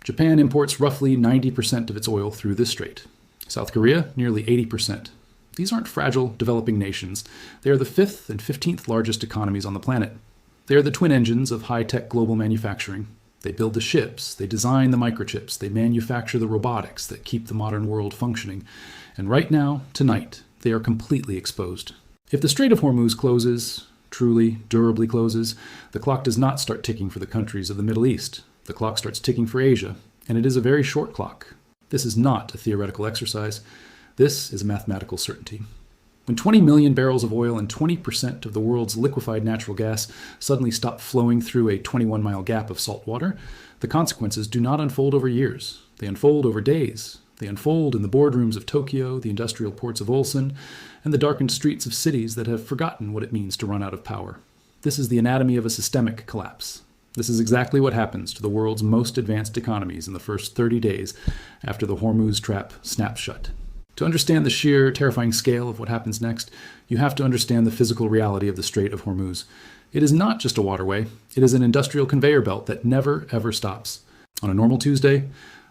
Japan imports roughly 90% of its oil through this strait. South Korea, nearly 80%. These aren't fragile, developing nations. They are the 5th and 15th largest economies on the planet. They are the twin engines of high-tech global manufacturing. They build the ships, they design the microchips, they manufacture the robotics that keep the modern world functioning. And right now, tonight, they are completely exposed. If the Strait of Hormuz closes, truly, durably closes, the clock does not start ticking for the countries of the Middle East. The clock starts ticking for Asia, and it is a very short clock. This is not a theoretical exercise. This is a mathematical certainty. When 20 million barrels of oil and 20% of the world's liquefied natural gas suddenly stop flowing through a 21-mile gap of salt water, the consequences do not unfold over years. They unfold over days. They unfold in the boardrooms of Tokyo, the industrial ports of Ulsan, and the darkened streets of cities that have forgotten what it means to run out of power. This is the anatomy of a systemic collapse. This is exactly what happens to the world's most advanced economies in the first 30 days after the Hormuz trap snaps shut. To understand the sheer, terrifying scale of what happens next, you have to understand the physical reality of the Strait of Hormuz. It is not just a waterway, it is an industrial conveyor belt that never, ever stops. On a normal Tuesday,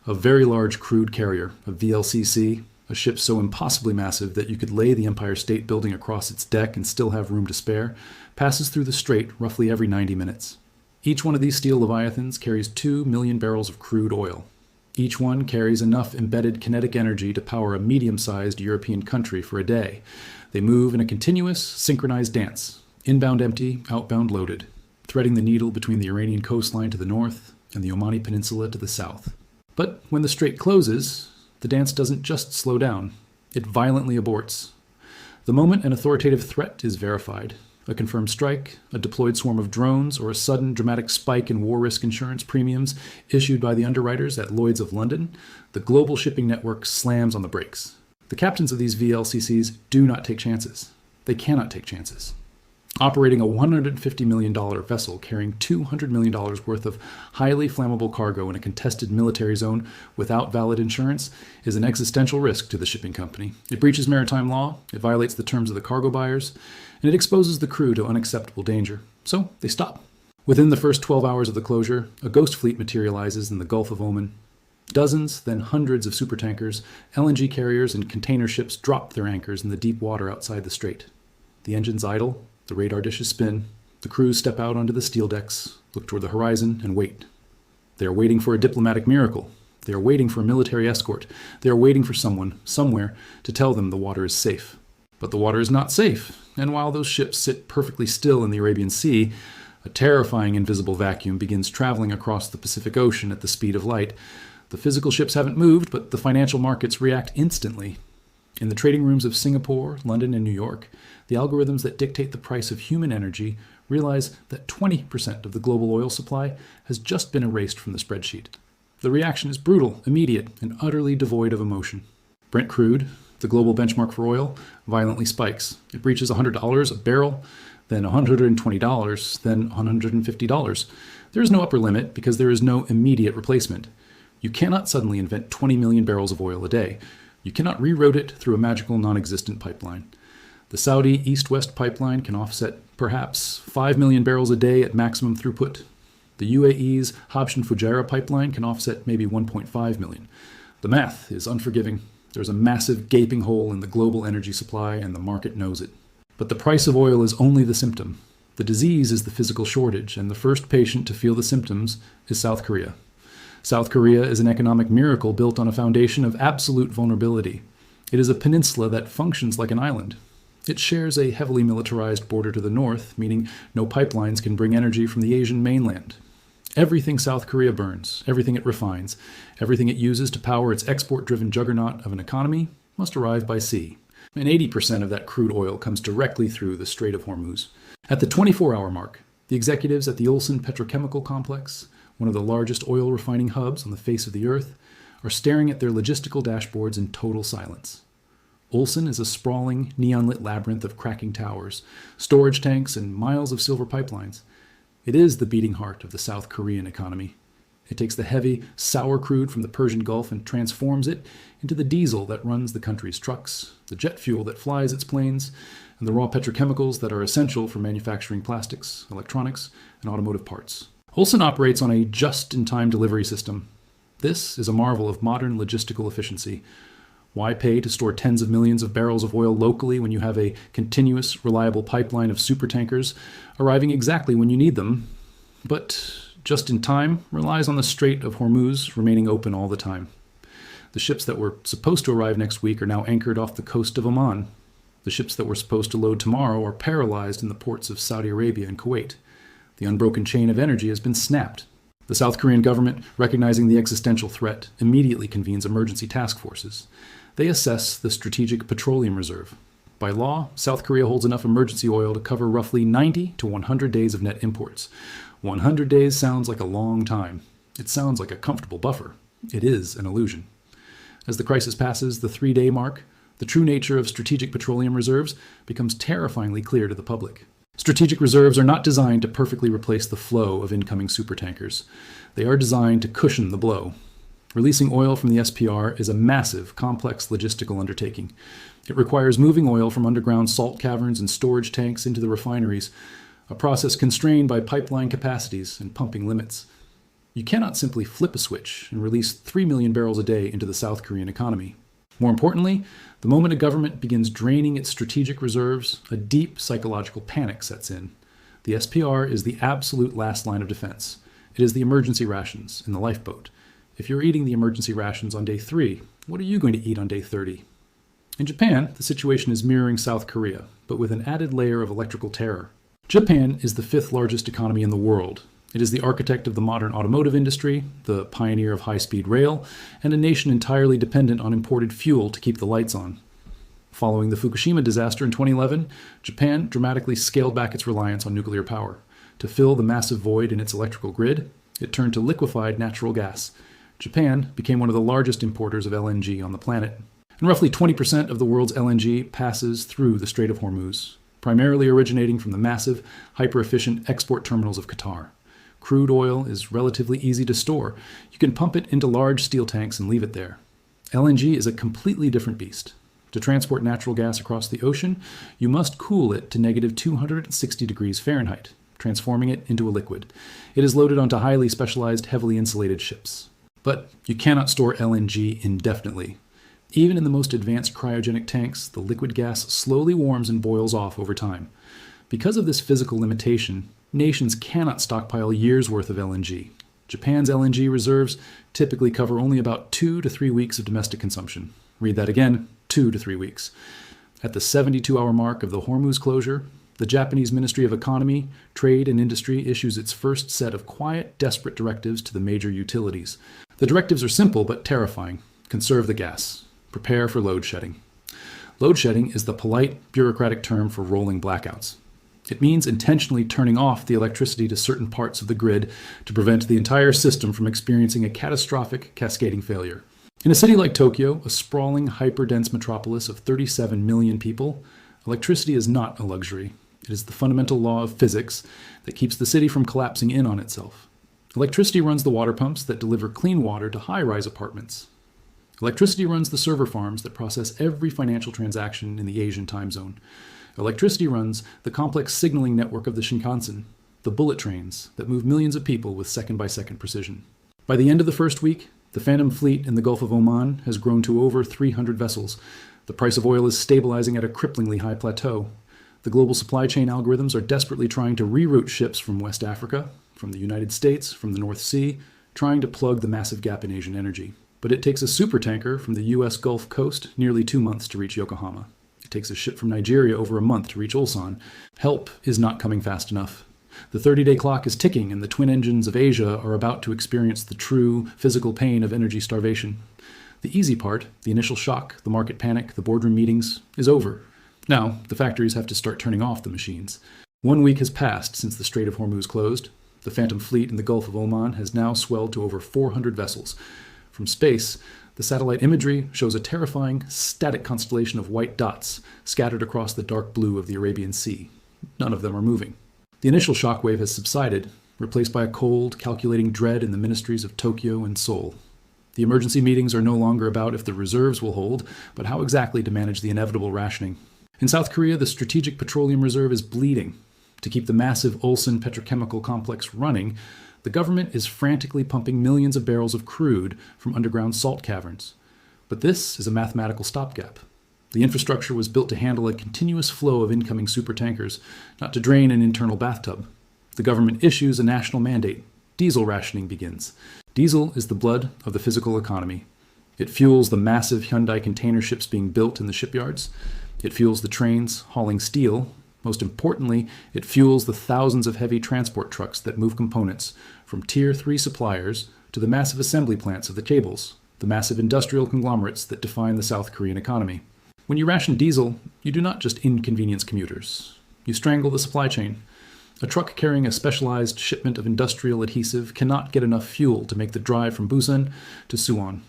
a very large crude carrier, a VLCC, a ship so impossibly massive that you could lay the Empire State Building across its deck and still have room to spare, passes through the strait roughly every 90 minutes. Each one of these steel leviathans carries 2 million barrels of crude oil. Each one carries enough embedded kinetic energy to power a medium-sized European country for a day. They move in a continuous, synchronized dance, inbound empty, outbound loaded, threading the needle between the Iranian coastline to the north and the Omani Peninsula to the south. But when the strait closes, the dance doesn't just slow down, it violently aborts. The moment an authoritative threat is verified, a confirmed strike, a deployed swarm of drones, or a sudden dramatic spike in war risk insurance premiums issued by the underwriters at Lloyd's of London, the global shipping network slams on the brakes. The captains of these VLCCs do not take chances. They cannot take chances. Operating a $150 million vessel carrying $200 million worth of highly flammable cargo in a contested military zone without valid insurance is an existential risk to the shipping company. It breaches maritime law, it violates the terms of the cargo buyers, and it exposes the crew to unacceptable danger. So they stop. Within the first 12 hours of the closure, a ghost fleet materializes in the Gulf of Oman. Dozens, then hundreds of supertankers, LNG carriers, and container ships drop their anchors in the deep water outside the strait. The engines idle. The radar dishes spin. The crews step out onto the steel decks, look toward the horizon, and wait. They are waiting for a diplomatic miracle. They are waiting for a military escort. They are waiting for someone, somewhere, to tell them the water is safe. But the water is not safe, and while those ships sit perfectly still in the Arabian Sea, a terrifying invisible vacuum begins traveling across the Pacific Ocean at the speed of light. The physical ships haven't moved, but the financial markets react instantly. In the trading rooms of Singapore, London, and New York, the algorithms that dictate the price of human energy realize that 20% of the global oil supply has just been erased from the spreadsheet. The reaction is brutal, immediate, and utterly devoid of emotion. Brent crude, the global benchmark for oil, violently spikes. It breaches $100 a barrel, then $120, then $150. There is no upper limit because there is no immediate replacement. You cannot suddenly invent 20 million barrels of oil a day. You cannot reroute it through a magical non-existent pipeline. The Saudi East-West pipeline can offset perhaps 5 million barrels a day at maximum throughput. The UAE's Habshan Fujairah pipeline can offset maybe 1.5 million. The math is unforgiving. There's a massive gaping hole in the global energy supply, and the market knows it. But the price of oil is only the symptom. The disease is the physical shortage, and the first patient to feel the symptoms is South Korea. South Korea is an economic miracle built on a foundation of absolute vulnerability. It is a peninsula that functions like an island. It shares a heavily militarized border to the north, meaning no pipelines can bring energy from the Asian mainland. Everything South Korea burns, everything it refines, everything it uses to power its export-driven juggernaut of an economy must arrive by sea. And 80% of that crude oil comes directly through the Strait of Hormuz. At the 24-hour mark, the executives at the Ulsan petrochemical complex, one of the largest oil refining hubs on the face of the earth, are staring at their logistical dashboards in total silence. Ulsan is a sprawling, neon-lit labyrinth of cracking towers, storage tanks, and miles of silver pipelines. It is the beating heart of the South Korean economy. It takes the heavy, sour crude from the Persian Gulf and transforms it into the diesel that runs the country's trucks, the jet fuel that flies its planes, and the raw petrochemicals that are essential for manufacturing plastics, electronics, and automotive parts. Ulsan operates on a just-in-time delivery system. This is a marvel of modern logistical efficiency. Why pay to store tens of millions of barrels of oil locally when you have a continuous, reliable pipeline of supertankers arriving exactly when you need them, but just in time relies on the Strait of Hormuz remaining open all the time? The ships that were supposed to arrive next week are now anchored off the coast of Oman. The ships that were supposed to load tomorrow are paralyzed in the ports of Saudi Arabia and Kuwait. The unbroken chain of energy has been snapped. The South Korean government, recognizing the existential threat, immediately convenes emergency task forces. They assess the Strategic Petroleum Reserve. By law, South Korea holds enough emergency oil to cover roughly 90 to 100 days of net imports. 100 days sounds like a long time. It sounds like a comfortable buffer. It is an illusion. As the crisis passes the 3-day mark, the true nature of strategic petroleum reserves becomes terrifyingly clear to the public. Strategic reserves are not designed to perfectly replace the flow of incoming supertankers. They are designed to cushion the blow. Releasing oil from the SPR is a massive, complex logistical undertaking. It requires moving oil from underground salt caverns and storage tanks into the refineries, a process constrained by pipeline capacities and pumping limits. You cannot simply flip a switch and release 3 million barrels a day into the South Korean economy. More importantly, the moment a government begins draining its strategic reserves, a deep psychological panic sets in. The SPR is the absolute last line of defense. It is the emergency rations in the lifeboat. If you're eating the emergency rations on day 3, what are you going to eat on day 30? In Japan, the situation is mirroring South Korea, but with an added layer of electrical terror. Japan is the 5th largest economy in the world. It is the architect of the modern automotive industry, the pioneer of high-speed rail, and a nation entirely dependent on imported fuel to keep the lights on. Following the Fukushima disaster in 2011, Japan dramatically scaled back its reliance on nuclear power. To fill the massive void in its electrical grid, it turned to liquefied natural gas. Japan became one of the largest importers of LNG on the planet. And roughly 20% of the world's LNG passes through the Strait of Hormuz, primarily originating from the massive, hyper-efficient export terminals of Qatar. Crude oil is relatively easy to store. You can pump it into large steel tanks and leave it there. LNG is a completely different beast. To transport natural gas across the ocean, you must cool it to negative 260 degrees Fahrenheit, transforming it into a liquid. It is loaded onto highly specialized, heavily insulated ships. But you cannot store LNG indefinitely. Even in the most advanced cryogenic tanks, the liquid gas slowly warms and boils off over time. Because of this physical limitation, nations cannot stockpile years' worth of LNG. Japan's LNG reserves typically cover only about 2 to 3 weeks of domestic consumption. Read that again, 2 to 3 weeks. At the 72-hour mark of the Hormuz closure, the Japanese Ministry of Economy, Trade and Industry issues its first set of quiet, desperate directives to the major utilities. The directives are simple but terrifying. Conserve the gas. Prepare for load shedding. Load shedding is the polite, bureaucratic term for rolling blackouts. It means intentionally turning off the electricity to certain parts of the grid to prevent the entire system from experiencing a catastrophic, cascading failure. In a city like Tokyo, a sprawling, hyper-dense metropolis of 37 million people, electricity is not a luxury. It is the fundamental law of physics that keeps the city from collapsing in on itself. Electricity runs the water pumps that deliver clean water to high-rise apartments. Electricity runs the server farms that process every financial transaction in the Asian time zone. Electricity runs the complex signaling network of the Shinkansen, the bullet trains that move millions of people with second-by-second precision. By the end of the first week, the Phantom Fleet in the Gulf of Oman has grown to over 300 vessels. The price of oil is stabilizing at a cripplingly high plateau. The global supply chain algorithms are desperately trying to reroute ships from West Africa, from the United States, from the North Sea, trying to plug the massive gap in Asian energy. But it takes a supertanker from the U.S. Gulf Coast nearly 2 months to reach Yokohama. It takes a ship from Nigeria over a month to reach Ulsan. Help is not coming fast enough. The 30-day clock is ticking, and the twin engines of Asia are about to experience the true physical pain of energy starvation. The easy part, the initial shock, the market panic, the boardroom meetings, is over. Now, the factories have to start turning off the machines. 1 week has passed since the Strait of Hormuz closed. The Phantom Fleet in the Gulf of Oman has now swelled to over 400 vessels. From space, the satellite imagery shows a terrifying, static constellation of white dots scattered across the dark blue of the Arabian Sea. None of them are moving. The initial shockwave has subsided, replaced by a cold, calculating dread in the ministries of Tokyo and Seoul. The emergency meetings are no longer about if the reserves will hold, but how exactly to manage the inevitable rationing. In South Korea, the Strategic Petroleum Reserve is bleeding. To keep the massive Ulsan petrochemical complex running, The government is frantically pumping millions of barrels of crude from underground salt caverns. But this is a mathematical stopgap. The infrastructure was built to handle a continuous flow of incoming supertankers, not to drain an internal bathtub. The government issues a national mandate. Diesel rationing begins. Diesel is the blood of the physical economy. It fuels the massive Hyundai container ships being built in the shipyards. It fuels the trains hauling steel. Most importantly, it fuels the thousands of heavy transport trucks that move components from Tier 3 suppliers to the massive assembly plants of the cables, the massive industrial conglomerates that define the South Korean economy. When you ration diesel, you do not just inconvenience commuters. You strangle the supply chain. A truck carrying a specialized shipment of industrial adhesive cannot get enough fuel to make the drive from Busan to Suwon.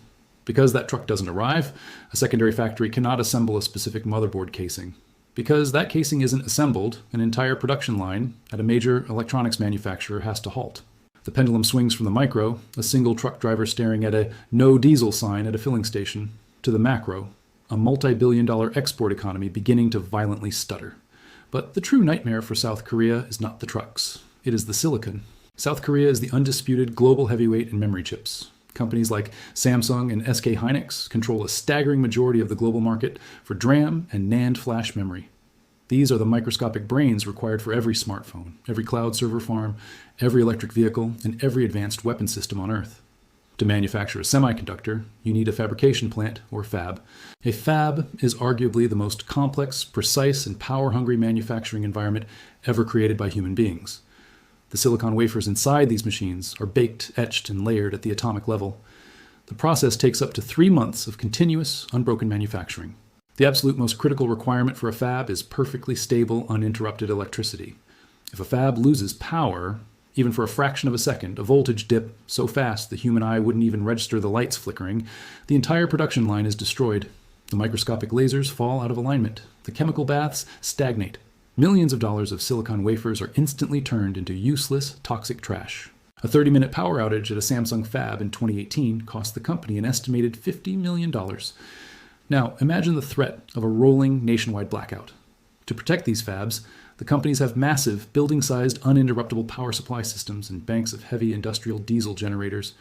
Because that truck doesn't arrive, a secondary factory cannot assemble a specific motherboard casing. Because that casing isn't assembled, an entire production line at a major electronics manufacturer has to halt. The pendulum swings from the micro, a single truck driver staring at a no diesel sign at a filling station, to the macro, a multi-billion-dollar export economy beginning to violently stutter. But the true nightmare for South Korea is not the trucks. It is the silicon. South Korea is the undisputed global heavyweight in memory chips. Companies like Samsung and SK Hynix control a staggering majority of the global market for DRAM and NAND flash memory. These are the microscopic brains required for every smartphone, every cloud server farm, every electric vehicle, and every advanced weapon system on Earth. To manufacture a semiconductor, you need a fabrication plant, or fab. A fab is arguably the most complex, precise, and power-hungry manufacturing environment ever created by human beings. The silicon wafers inside these machines are baked, etched, and layered at the atomic level. The process takes up to 3 months of continuous, unbroken manufacturing. The absolute most critical requirement for a fab is perfectly stable, uninterrupted electricity. If a fab loses power, even for a fraction of a second, a voltage dip so fast the human eye wouldn't even register the lights flickering, the entire production line is destroyed. The microscopic lasers fall out of alignment. The chemical baths stagnate. Millions of dollars of silicon wafers are instantly turned into useless, toxic trash. A 30-minute power outage at a Samsung fab in 2018 cost the company an estimated $50 million. Now, imagine the threat of a rolling nationwide blackout. To protect these fabs, the companies have massive, building-sized, uninterruptible power supply systems and banks of heavy industrial diesel generators.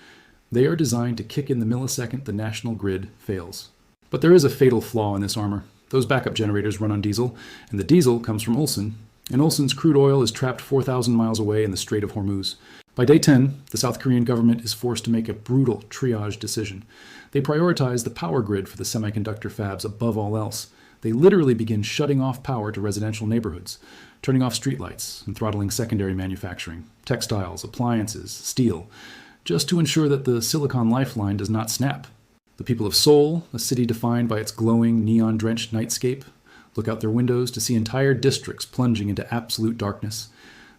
They are designed to kick in the millisecond the national grid fails. But there is a fatal flaw in this armor. Those backup generators run on diesel, and the diesel comes from Ulsan. And Ulsan's crude oil is trapped 4,000 miles away in the Strait of Hormuz. By day 10, the South Korean government is forced to make a brutal triage decision. They prioritize the power grid for the semiconductor fabs above all else. They literally begin shutting off power to residential neighborhoods, turning off streetlights and throttling secondary manufacturing, textiles, appliances, steel, just to ensure that the silicon lifeline does not snap. The people of Seoul, a city defined by its glowing, neon-drenched nightscape, look out their windows to see entire districts plunging into absolute darkness.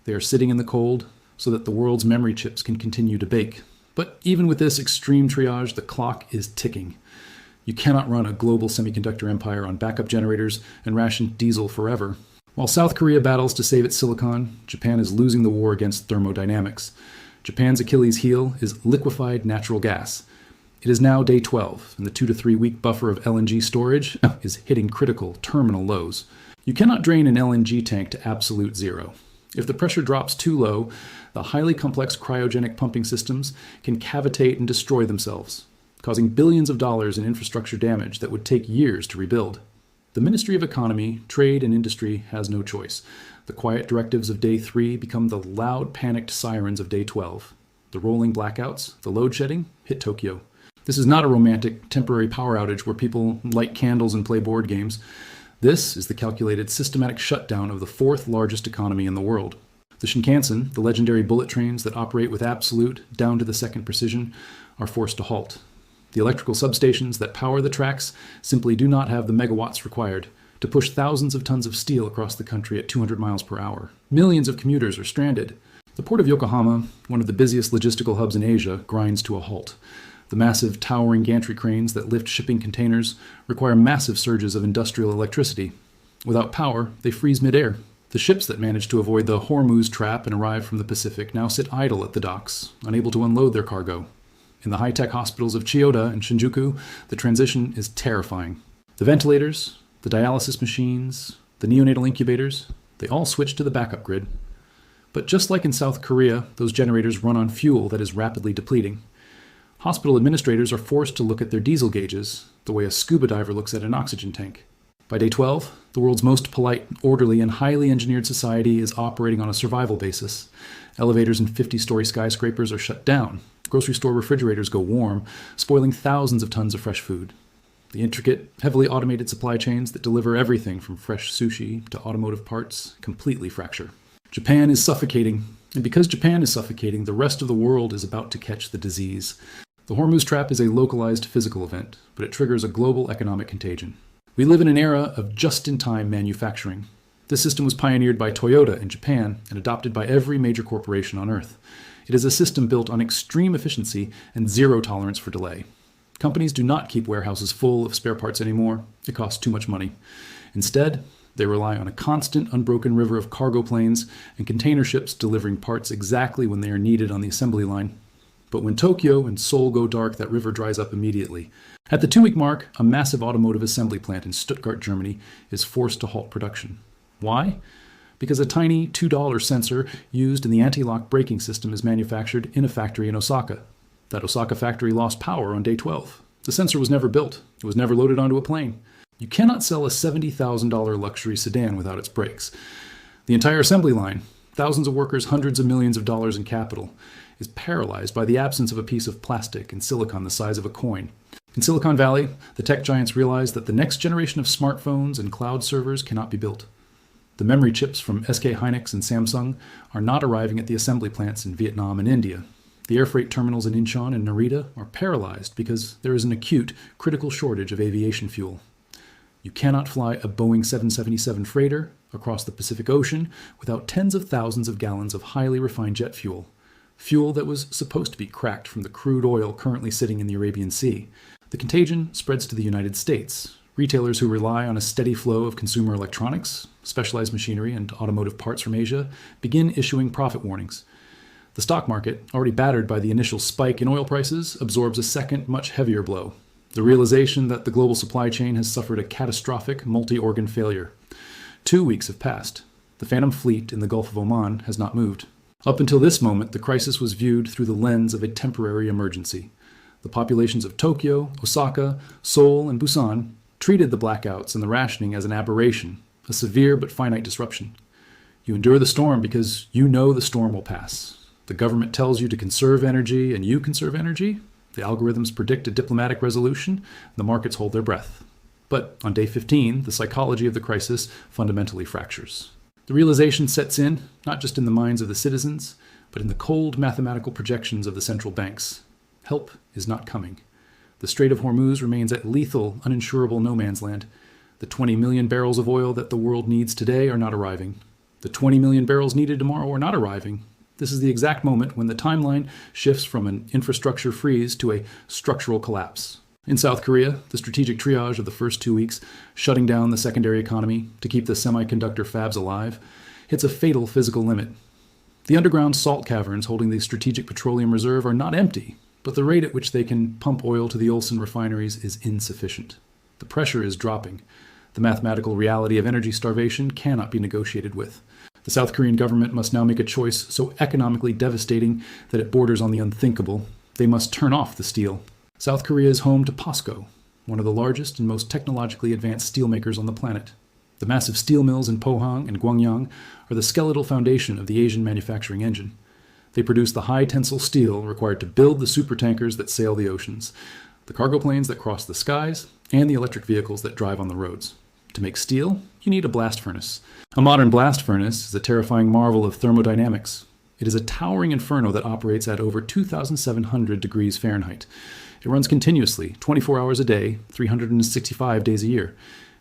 They are sitting in the cold so that the world's memory chips can continue to bake. But even with this extreme triage, the clock is ticking. You cannot run a global semiconductor empire on backup generators and ration diesel forever. While South Korea battles to save its silicon, Japan is losing the war against thermodynamics. Japan's Achilles heel is liquefied natural gas. It is now day 12, and the 2 to 3 week buffer of LNG storage is hitting critical terminal lows. You cannot drain an LNG tank to absolute zero. If the pressure drops too low, the highly complex cryogenic pumping systems can cavitate and destroy themselves, causing billions of dollars in infrastructure damage that would take years to rebuild. The Ministry of Economy, Trade, and Industry has no choice. The quiet directives of day 3 become the loud, panicked sirens of day 12. The rolling blackouts, the load shedding, hit Tokyo. This is not a romantic, temporary power outage where people light candles and play board games. This is the calculated, systematic shutdown of the 4th largest economy in the world. The Shinkansen, the legendary bullet trains that operate with absolute, down-to-the-second precision, are forced to halt. The electrical substations that power the tracks simply do not have the megawatts required to push thousands of tons of steel across the country at 200 miles per hour. Millions of commuters are stranded. The port of Yokohama, one of the busiest logistical hubs in Asia, grinds to a halt. The massive, towering gantry cranes that lift shipping containers require massive surges of industrial electricity. Without power, they freeze midair. The ships that managed to avoid the Hormuz trap and arrive from the Pacific now sit idle at the docks, unable to unload their cargo. In the high-tech hospitals of Chiyoda and Shinjuku, the transition is terrifying. The ventilators, the dialysis machines, the neonatal incubators, they all switch to the backup grid. But just like in South Korea, those generators run on fuel that is rapidly depleting. Hospital administrators are forced to look at their diesel gauges the way a scuba diver looks at an oxygen tank. By day 12, the world's most polite, orderly, and highly engineered society is operating on a survival basis. Elevators in 50-story skyscrapers are shut down. Grocery store refrigerators go warm, spoiling thousands of tons of fresh food. The intricate, heavily automated supply chains that deliver everything from fresh sushi to automotive parts completely fracture. Japan is suffocating, and because Japan is suffocating, the rest of the world is about to catch the disease. The Hormuz trap is a localized physical event, but it triggers a global economic contagion. We live in an era of just-in-time manufacturing. This system was pioneered by Toyota in Japan and adopted by every major corporation on Earth. It is a system built on extreme efficiency and zero tolerance for delay. Companies do not keep warehouses full of spare parts anymore. It costs too much money. Instead, they rely on a constant, unbroken river of cargo planes and container ships delivering parts exactly when they are needed on the assembly line. But when Tokyo and Seoul go dark, that river dries up immediately. At the 2-week mark, a massive automotive assembly plant in Stuttgart, Germany, is forced to halt production. Why? Because a tiny $2 sensor used in the anti-lock braking system is manufactured in a factory in Osaka. That Osaka factory lost power on day 12. The sensor was never built. It was never loaded onto a plane. You cannot sell a $70,000 luxury sedan without its brakes. The entire assembly line, thousands of workers, hundreds of millions of dollars in capital, is paralyzed by the absence of a piece of plastic and silicon the size of a coin. In Silicon Valley, the tech giants realized that the next generation of smartphones and cloud servers cannot be built. The memory chips from SK Hynix and Samsung are not arriving at the assembly plants in Vietnam and India. The air freight terminals in Incheon and Narita are paralyzed because there is an acute, critical shortage of aviation fuel. You cannot fly a Boeing 777 freighter across the Pacific Ocean without tens of thousands of gallons of highly refined jet fuel. Fuel that was supposed to be cracked from the crude oil currently sitting in the Arabian Sea. The contagion spreads to the United States. Retailers who rely on a steady flow of consumer electronics, specialized machinery, and automotive parts from Asia begin issuing profit warnings. The stock market, already battered by the initial spike in oil prices, absorbs a second, much heavier blow. The realization that the global supply chain has suffered a catastrophic multi-organ failure. 2 weeks have passed. The Phantom Fleet in the Gulf of Oman has not moved. Up until this moment, the crisis was viewed through the lens of a temporary emergency. The populations of Tokyo, Osaka, Seoul, and Busan treated the blackouts and the rationing as an aberration, a severe but finite disruption. You endure the storm because you know the storm will pass. The government tells you to conserve energy, and you conserve energy. The algorithms predict a diplomatic resolution, and the markets hold their breath. But on day 15, the psychology of the crisis fundamentally fractures. The realization sets in, not just in the minds of the citizens, but in the cold mathematical projections of the central banks. Help is not coming. The Strait of Hormuz remains at lethal, uninsurable no man's land. The 20 million barrels of oil that the world needs today are not arriving. The 20 million barrels needed tomorrow are not arriving. This is the exact moment when the timeline shifts from an infrastructure freeze to a structural collapse. In South Korea, the strategic triage of the first 2 weeks, shutting down the secondary economy to keep the semiconductor fabs alive, hits a fatal physical limit. The underground salt caverns holding the Strategic Petroleum Reserve are not empty, but the rate at which they can pump oil to the Ulsan refineries is insufficient. The pressure is dropping. The mathematical reality of energy starvation cannot be negotiated with. The South Korean government must now make a choice so economically devastating that it borders on the unthinkable. They must turn off the steel. South Korea is home to POSCO, one of the largest and most technologically advanced steelmakers on the planet. The massive steel mills in Pohang and Gwangyang are the skeletal foundation of the Asian manufacturing engine. They produce the high tensile steel required to build the supertankers that sail the oceans, the cargo planes that cross the skies, and the electric vehicles that drive on the roads. To make steel, you need a blast furnace. A modern blast furnace is a terrifying marvel of thermodynamics. It is a towering inferno that operates at over 2,700 degrees Fahrenheit. It runs continuously, 24 hours a day, 365 days a year.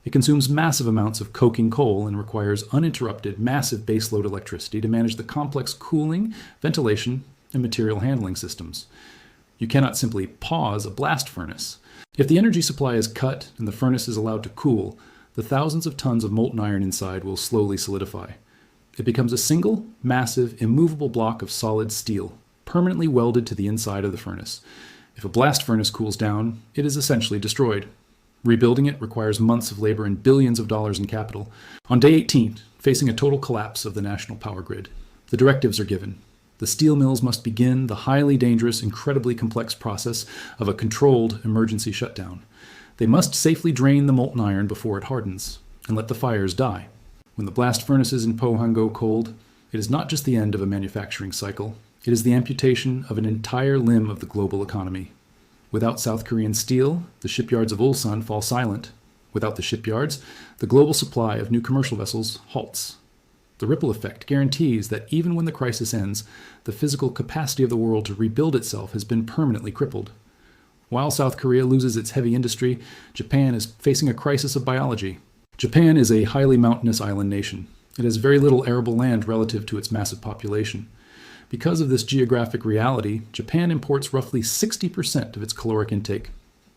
It consumes massive amounts of coking coal and requires uninterrupted, massive baseload electricity to manage the complex cooling, ventilation, and material handling systems. You cannot simply pause a blast furnace. If the energy supply is cut and the furnace is allowed to cool, the thousands of tons of molten iron inside will slowly solidify. It becomes a single, massive, immovable block of solid steel, permanently welded to the inside of the furnace. If a blast furnace cools down, it is essentially destroyed. Rebuilding it requires months of labor and billions of dollars in capital. On day 18, facing a total collapse of the national power grid, The directives are given. The steel mills must begin the highly dangerous, incredibly complex process of a controlled emergency shutdown. They must safely drain the molten iron before it hardens, and let the fires die. When the blast furnaces in Pohang go cold, it is not just the end of a manufacturing cycle, it is the amputation of an entire limb of the global economy. Without South Korean steel, the shipyards of Ulsan fall silent. Without the shipyards, the global supply of new commercial vessels halts. The ripple effect guarantees that even when the crisis ends, the physical capacity of the world to rebuild itself has been permanently crippled. While South Korea loses its heavy industry, Japan is facing a crisis of biology. Japan is a highly mountainous island nation. It has very little arable land relative to its massive population. Because of this geographic reality, Japan imports roughly 60% of its caloric intake.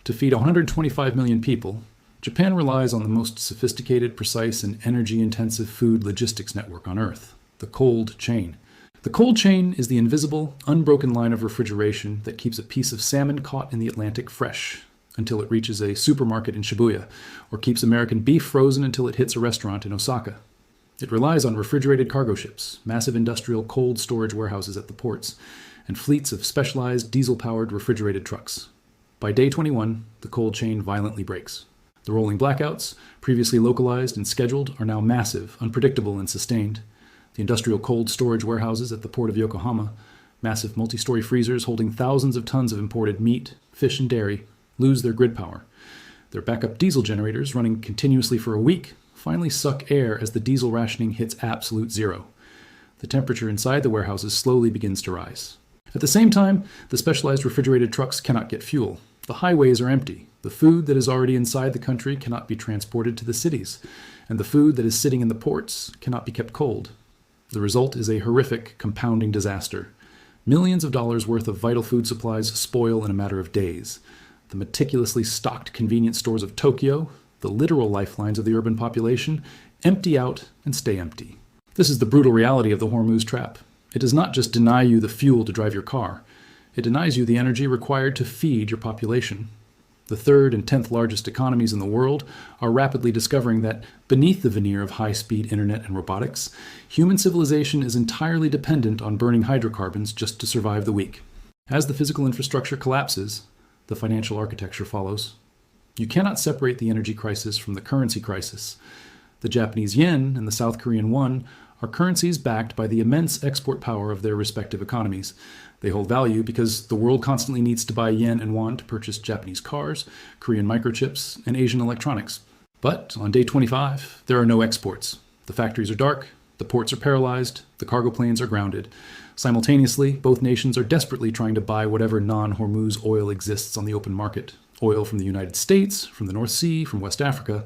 To feed 125 million people, Japan relies on the most sophisticated, precise, and energy-intensive food logistics network on Earth, the cold chain. The cold chain is the invisible, unbroken line of refrigeration that keeps a piece of salmon caught in the Atlantic fresh until it reaches a supermarket in Shibuya, or keeps American beef frozen until it hits a restaurant in Osaka. It relies on refrigerated cargo ships, massive industrial cold storage warehouses at the ports, and fleets of specialized diesel-powered refrigerated trucks. By day 21, the cold chain violently breaks. The rolling blackouts, previously localized and scheduled, are now massive, unpredictable, and sustained. The industrial cold storage warehouses at the port of Yokohama, massive multi-story freezers holding thousands of tons of imported meat, fish, and dairy, lose their grid power. Their backup diesel generators, running continuously for a week, finally suck air as the diesel rationing hits absolute zero. The temperature inside the warehouses slowly begins to rise. At the same time, the specialized refrigerated trucks cannot get fuel. The highways are empty. The food that is already inside the country cannot be transported to the cities, and the food that is sitting in the ports cannot be kept cold. The result is a horrific, compounding disaster. Millions of dollars worth of vital food supplies spoil in a matter of days. The meticulously stocked convenience stores of Tokyo, the literal lifelines of the urban population, empty out and stay empty. This is the brutal reality of the Hormuz trap. It does not just deny you the fuel to drive your car. It denies you the energy required to feed your population. The third and 10th largest economies in the world are rapidly discovering that beneath the veneer of high-speed internet and robotics, human civilization is entirely dependent on burning hydrocarbons just to survive the week. As the physical infrastructure collapses, the financial architecture follows. You cannot separate the energy crisis from the currency crisis. The Japanese yen and the South Korean won are currencies backed by the immense export power of their respective economies. They hold value because the world constantly needs to buy yen and won to purchase Japanese cars, Korean microchips, and Asian electronics. But on day 25, there are no exports. The factories are dark, the ports are paralyzed, the cargo planes are grounded. Simultaneously, both nations are desperately trying to buy whatever non-Hormuz oil exists on the open market. Oil from the United States, from the North Sea, from West Africa.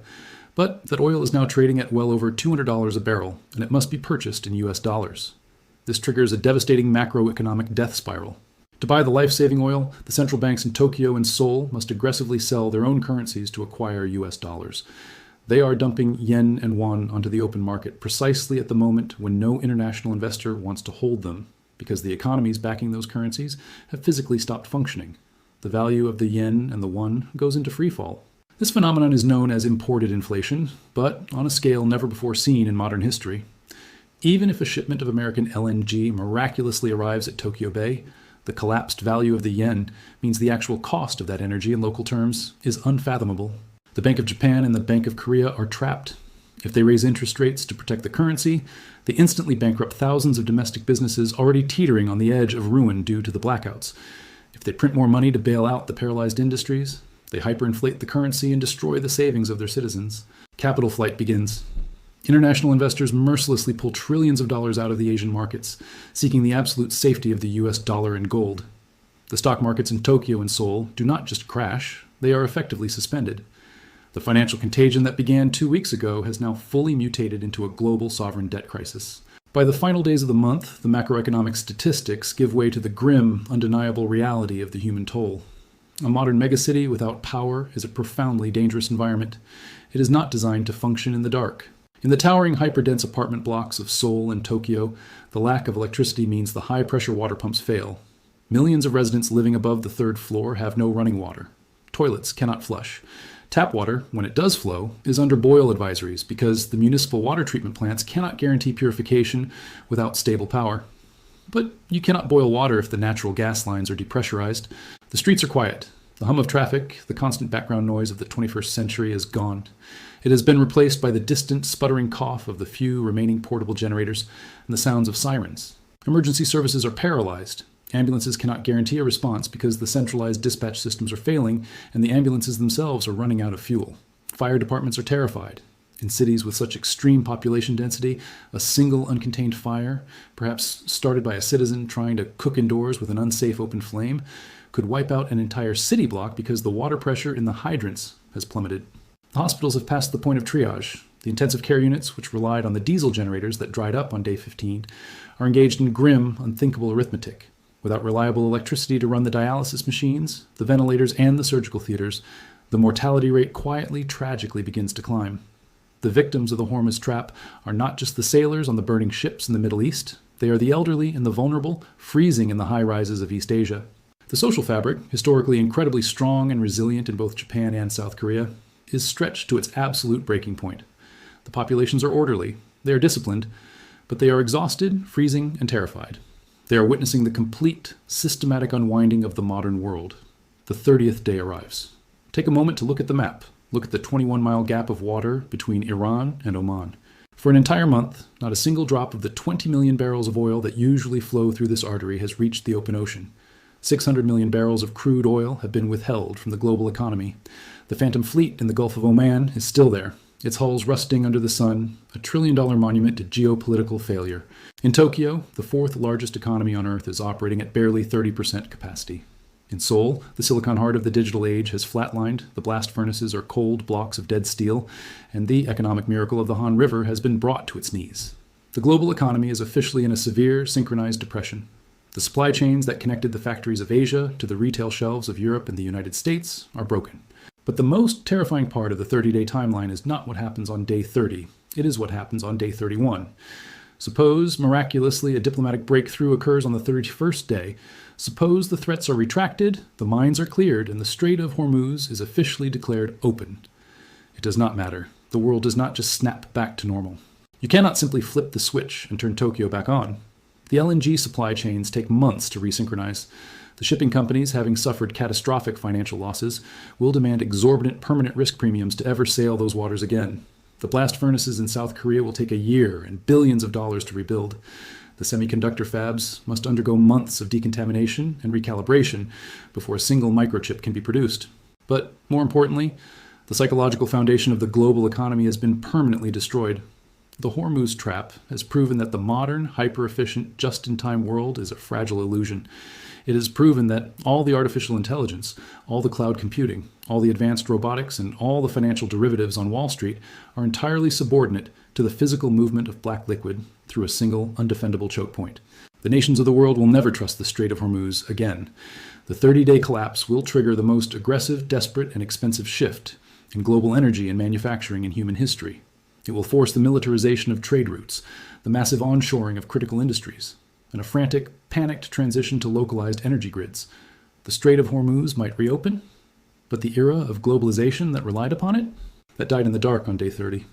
But that oil is now trading at well over $200 a barrel, and it must be purchased in US dollars. This triggers a devastating macroeconomic death spiral. To buy the life-saving oil, the central banks in Tokyo and Seoul must aggressively sell their own currencies to acquire US dollars. They are dumping yen and won onto the open market precisely at the moment when no international investor wants to hold them, because the economies backing those currencies have physically stopped functioning. The value of the yen and the won goes into freefall. This phenomenon is known as imported inflation, but on a scale never before seen in modern history. Even if a shipment of American LNG miraculously arrives at Tokyo Bay, the collapsed value of the yen means the actual cost of that energy in local terms is unfathomable. The Bank of Japan and the Bank of Korea are trapped. If they raise interest rates to protect the currency, they instantly bankrupt thousands of domestic businesses already teetering on the edge of ruin due to the blackouts. If they print more money to bail out the paralyzed industries, they hyperinflate the currency and destroy the savings of their citizens. Capital flight begins. International investors mercilessly pull trillions of dollars out of the Asian markets, seeking the absolute safety of the US dollar and gold. The stock markets in Tokyo and Seoul do not just crash, they are effectively suspended. The financial contagion that began 2 weeks ago has now fully mutated into a global sovereign debt crisis. By the final days of the month, the macroeconomic statistics give way to the grim, undeniable reality of the human toll. A modern megacity without power is a profoundly dangerous environment. It is not designed to function in the dark. In the towering hyperdense apartment blocks of Seoul and Tokyo, the lack of electricity means the high-pressure water pumps fail. Millions of residents living above the third floor have no running water. Toilets cannot flush. Tap water, when it does flow, is under boil advisories because the municipal water treatment plants cannot guarantee purification without stable power. But you cannot boil water if the natural gas lines are depressurized. The streets are quiet. The hum of traffic, the constant background noise of the 21st century, is gone. It has been replaced by the distant, sputtering cough of the few remaining portable generators and the sounds of sirens. Emergency services are paralyzed. Ambulances cannot guarantee a response because the centralized dispatch systems are failing and the ambulances themselves are running out of fuel. Fire departments are terrified. In cities with such extreme population density, a single uncontained fire, perhaps started by a citizen trying to cook indoors with an unsafe open flame, could wipe out an entire city block because the water pressure in the hydrants has plummeted. The hospitals have passed the point of triage. The intensive care units, which relied on the diesel generators that dried up on day 15, are engaged in grim, unthinkable arithmetic. Without reliable electricity to run the dialysis machines, the ventilators, and the surgical theaters, the mortality rate quietly, tragically begins to climb. The victims of the Hormuz trap are not just the sailors on the burning ships in the Middle East. They are the elderly and the vulnerable, freezing in the high-rises of East Asia. The social fabric, historically incredibly strong and resilient in both Japan and South Korea, is stretched to its absolute breaking point. The populations are orderly, they are disciplined, but they are exhausted, freezing, and terrified. They are witnessing the complete, systematic unwinding of the modern world. The 30th day arrives. Take a moment to look at the map. Look at the 21-mile gap of water between Iran and Oman. For an entire month, not a single drop of the 20 million barrels of oil that usually flow through this artery has reached the open ocean. 600 million barrels of crude oil have been withheld from the global economy. The Phantom Fleet in the Gulf of Oman is still there, its hulls rusting under the sun, a trillion-dollar monument to geopolitical failure. In Tokyo, the fourth largest economy on Earth is operating at barely 30% capacity. In Seoul, the silicon heart of the digital age has flatlined, the blast furnaces are cold blocks of dead steel, and the economic miracle of the Han River has been brought to its knees. The global economy is officially in a severe, synchronized depression. The supply chains that connected the factories of Asia to the retail shelves of Europe and the United States are broken. But the most terrifying part of the 30-day timeline is not what happens on day 30. It is what happens on day 31. Suppose, miraculously, a diplomatic breakthrough occurs on the 31st day. Suppose the threats are retracted, the mines are cleared, and the Strait of Hormuz is officially declared open. It does not matter. The world does not just snap back to normal. You cannot simply flip the switch and turn Tokyo back on. The LNG supply chains take months to resynchronize. The shipping companies, having suffered catastrophic financial losses, will demand exorbitant permanent risk premiums to ever sail those waters again. The blast furnaces in South Korea will take a year and billions of dollars to rebuild. The semiconductor fabs must undergo months of decontamination and recalibration before a single microchip can be produced. But more importantly, the psychological foundation of the global economy has been permanently destroyed. The Hormuz trap has proven that the modern, hyper-efficient, just-in-time world is a fragile illusion. It has proven that all the artificial intelligence, all the cloud computing, all the advanced robotics, and all the financial derivatives on Wall Street are entirely subordinate to the physical movement of black liquid through a single, undefendable choke point. The nations of the world will never trust the Strait of Hormuz again. The 30-day collapse will trigger the most aggressive, desperate, and expensive shift in global energy and manufacturing in human history. It will force the militarization of trade routes, the massive onshoring of critical industries, and a frantic, panicked transition to localized energy grids. The Strait of Hormuz might reopen, but the era of globalization that relied upon it, that died in the dark on day 30.